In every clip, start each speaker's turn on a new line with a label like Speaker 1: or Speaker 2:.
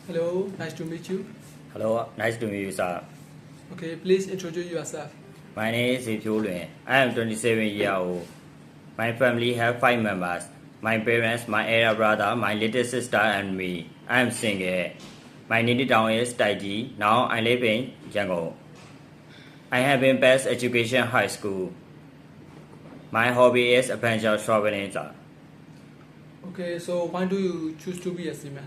Speaker 1: Hello, nice to meet you.
Speaker 2: Hello, nice to meet you, sir.
Speaker 1: Okay, please introduce yourself.
Speaker 2: My name is Zipio Luen. I am 27 years old. My family have 5 members. My parents, my elder brother, my little sister, and me. I am single. My native town is Taiji. Now I live in Yangon. I have been best education high school. My hobby is adventure traveling, sir.
Speaker 1: Okay, so why do you choose to be a seaman?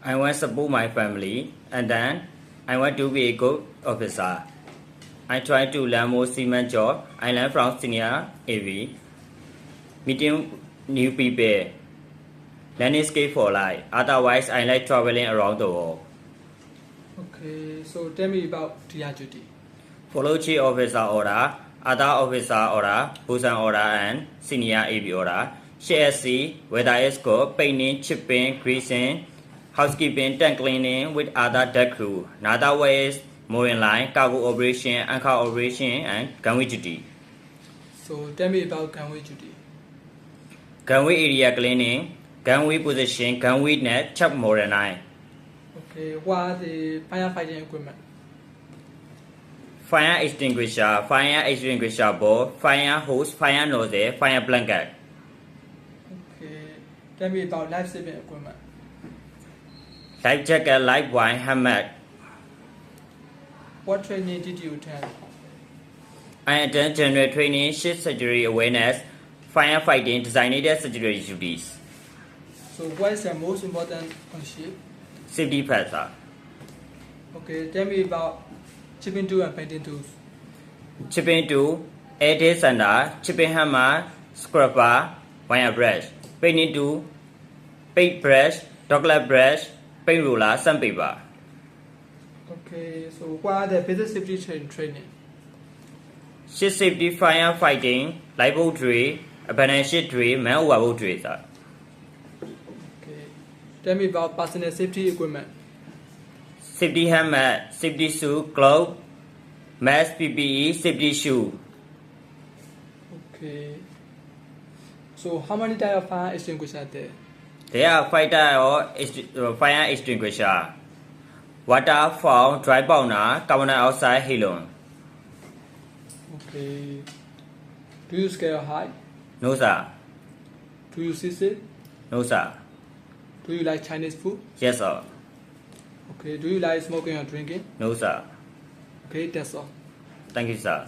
Speaker 2: I want to support my family, and then I want to be a good officer. I try to learn more seaman job. I learn from senior AV, meeting new people, learning skill for life. Otherwise, I like traveling around the world.
Speaker 1: Okay, so tell me about DR duty.
Speaker 2: Follow chief officer order, other officer order, bosun order, and senior AV order. CSC, whether it's good, painting, chipping, greasing, housekeeping, tank cleaning with other deck crew. Another way is mooring line, cargo operation, anchor operation, and gunway duty.
Speaker 1: So tell me about gunway duty.
Speaker 2: Gunway area cleaning, gunway position, gunway net, chop mooring line.
Speaker 1: Okay, what are the firefighting equipment?
Speaker 2: Fire extinguisher board, fire hose, fire nozzle, fire blanket.
Speaker 1: Okay, tell me about life-saving equipment.
Speaker 2: Life jacket, life wine, helmet.
Speaker 1: What training did you attend?
Speaker 2: I attend general training, ship surgery awareness, firefighting, designated surgery duties.
Speaker 1: So what is the most important on ship?
Speaker 2: Safety factor.
Speaker 1: Okay, tell me about chipping tool and painting tools.
Speaker 2: Chipping tool, edit sander, chipping hammer, scraper, wire brush. Painting tool, paint brush, dogleg brush, paint roller, sandpaper.
Speaker 1: Okay, so what are the basic safety training?
Speaker 2: Ship safety, firefighting, lifeboat drill, abandoned ship drill, man overboard drill, sir.
Speaker 1: Okay, tell me about personal safety equipment.
Speaker 2: Safety helmet, safety suit, glove, mask, PPE, safety shoe.
Speaker 1: Okay. So how many types of fire extinguishers are there?
Speaker 2: There are 5 types of fire extinguisher. Water, foam, dry powder, carbon dioxide, helium.
Speaker 1: Okay. Do you scare height?
Speaker 2: No, sir.
Speaker 1: Do you seasick?
Speaker 2: No, sir.
Speaker 1: Do you like Chinese food?
Speaker 2: Yes, sir.
Speaker 1: Okay. Do you like smoking or drinking?
Speaker 2: No, sir.
Speaker 1: Okay, that's all.
Speaker 2: Thank you, sir.